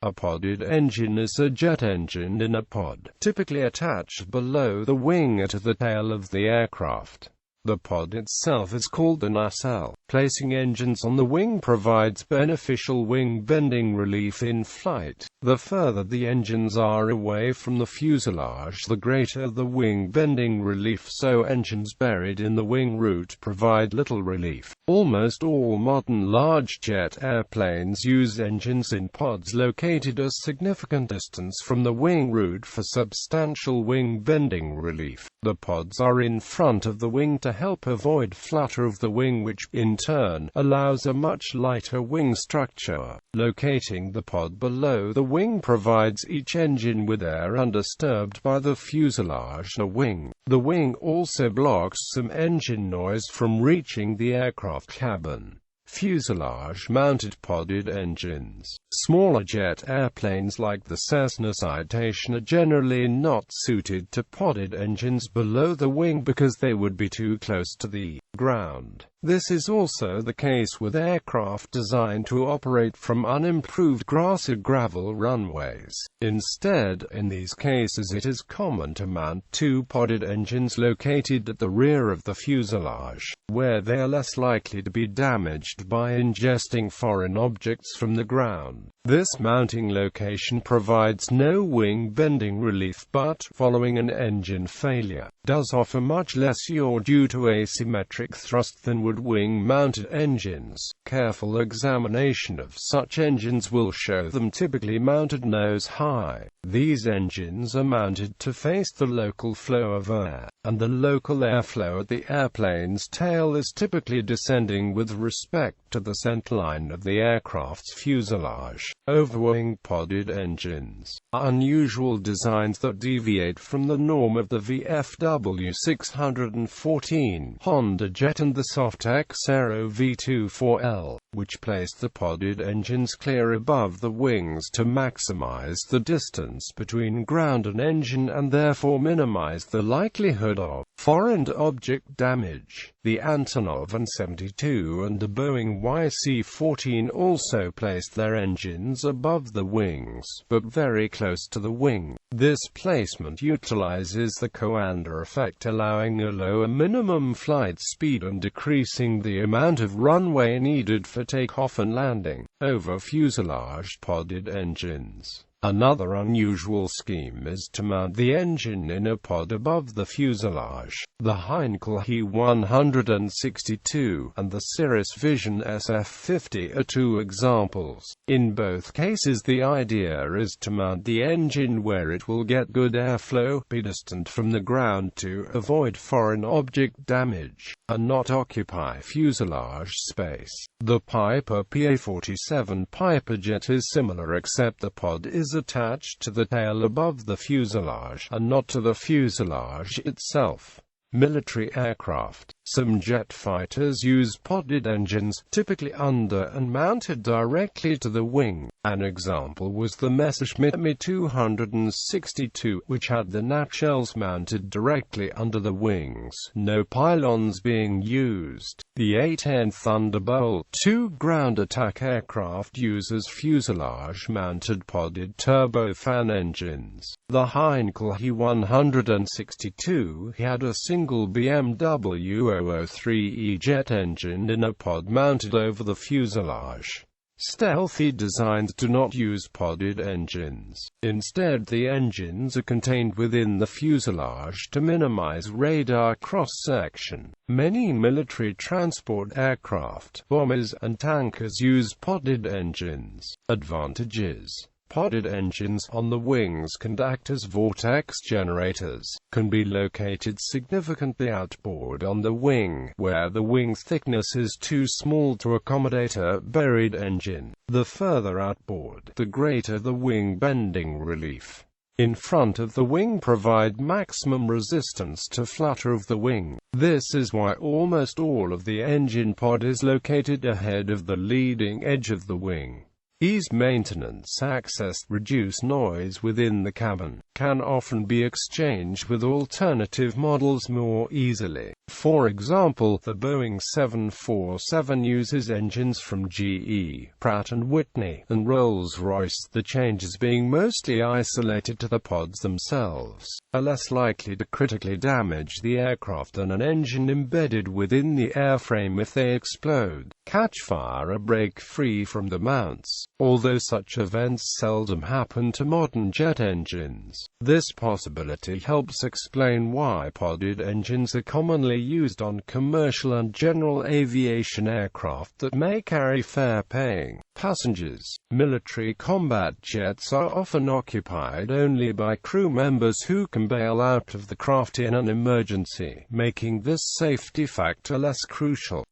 A podded engine is a jet engine in a pod, typically attached below the wing to the tail of the aircraft. The pod itself is called the nacelle. Placing engines on the wing provides beneficial wing bending relief in flight. The further the engines are away from the fuselage, the greater the wing bending relief, so engines buried in the wing root provide little relief. Almost all modern large jet airplanes use engines in pods located a significant distance from the wing root for substantial wing bending relief. The pods are in front of the wing to help avoid flutter of the wing, which, in turn, allows a much lighter wing structure. Locating the pod below the wing provides each engine with air undisturbed by the fuselage or wing. The wing also blocks some engine noise from reaching the aircraft cabin. Fuselage-mounted podded engines. Smaller jet airplanes like the Cessna Citation are generally not suited to podded engines below the wing because they would be too close to the ground. This is also the case with aircraft designed to operate from unimproved grass or gravel runways. Instead, in these cases it is common to mount two podded engines located at the rear of the fuselage, where they are less likely to be damaged by ingesting foreign objects from the ground. This mounting location provides no wing bending relief, but, following an engine failure, does offer much less yaw due to asymmetric thrust than would wing-mounted engines. Careful examination of such engines will show them typically mounted nose high. These engines are mounted to face the local flow of air, and the local airflow at the airplane's tail is typically descending with respect to the centerline of the aircraft's fuselage. Overwing podded engines are unusual designs that deviate from the norm of the VFW 614 Honda Jet and the Softex Aero V24L, which placed the podded engines clear above the wings to maximize the distance between ground and engine and therefore minimize the likelihood of foreign object damage. The Antonov An-72 and the Boeing YC-14 also placed their engines above the wings, but very close to the wing. This placement utilizes the Coanda effect, allowing a lower minimum flight speed and decreasing the amount of runway needed for takeoff and landing. Over fuselage podded engines. Another unusual scheme is to mount the engine in a pod above the fuselage. The Heinkel He-162 and the Cirrus Vision SF-50 are two examples. In both cases, the idea is to mount the engine where it will get good airflow, be distant from the ground to avoid foreign object damage, and not occupy fuselage space. The Piper PA-47 Piper jet is similar, except the pod is attached to the tail above the fuselage, and not to the fuselage itself. Military aircraft. Some jet fighters use podded engines, typically under and mounted directly to the wing. An example was the Messerschmitt Me-262, which had the nacelles mounted directly under the wings, no pylons being used. The A-10 Thunderbolt II ground attack aircraft uses fuselage-mounted podded turbofan engines. The Heinkel He-162 had a single BMW 003E jet engine in a pod mounted over the fuselage. Stealthy designs do not use podded engines. Instead, the engines are contained within the fuselage to minimize radar cross-section. Many military transport aircraft, bombers, and tankers use podded engines. Advantages. Podded engines on the wings can act as vortex generators, can be located significantly outboard on the wing, where the wing thickness is too small to accommodate a buried engine. The further outboard, the greater the wing bending relief. In front of the wing provide maximum resistance to flutter of the wing. This is why almost all of the engine pod is located ahead of the leading edge of the wing. ease maintenance access, reduce noise within the cabin, can often be exchanged with alternative models more easily. For example, the Boeing 747 uses engines from GE, Pratt & Whitney, and Rolls-Royce, the changes being mostly isolated to the pods themselves, are less likely to critically damage the aircraft than an engine embedded within the airframe if they explode, catch fire or break free from the mounts, although such events seldom happen to modern jet engines. This possibility helps explain why podded engines are commonly used on commercial and general aviation aircraft that may carry fare-paying passengers. Military combat jets are often occupied only by crew members who can bail out of the craft in an emergency, making this safety factor less crucial.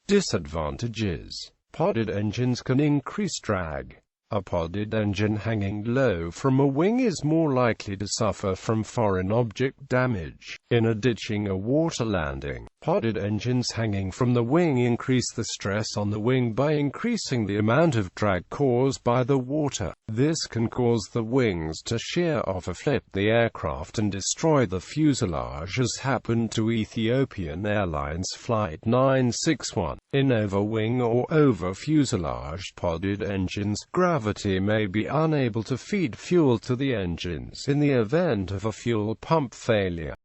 Disadvantages: podded engines can increase drag. A podded engine hanging low from a wing is more likely to suffer from foreign object damage. In a ditching or water landing, podded engines hanging from the wing increase the stress on the wing by increasing the amount of drag caused by the water. This can cause the wings to shear off or flip the aircraft and destroy the fuselage, as happened to Ethiopian Airlines Flight 961. In over-wing or over-fuselage podded engines, gravity may be unable to feed fuel to the engines in the event of a fuel pump failure.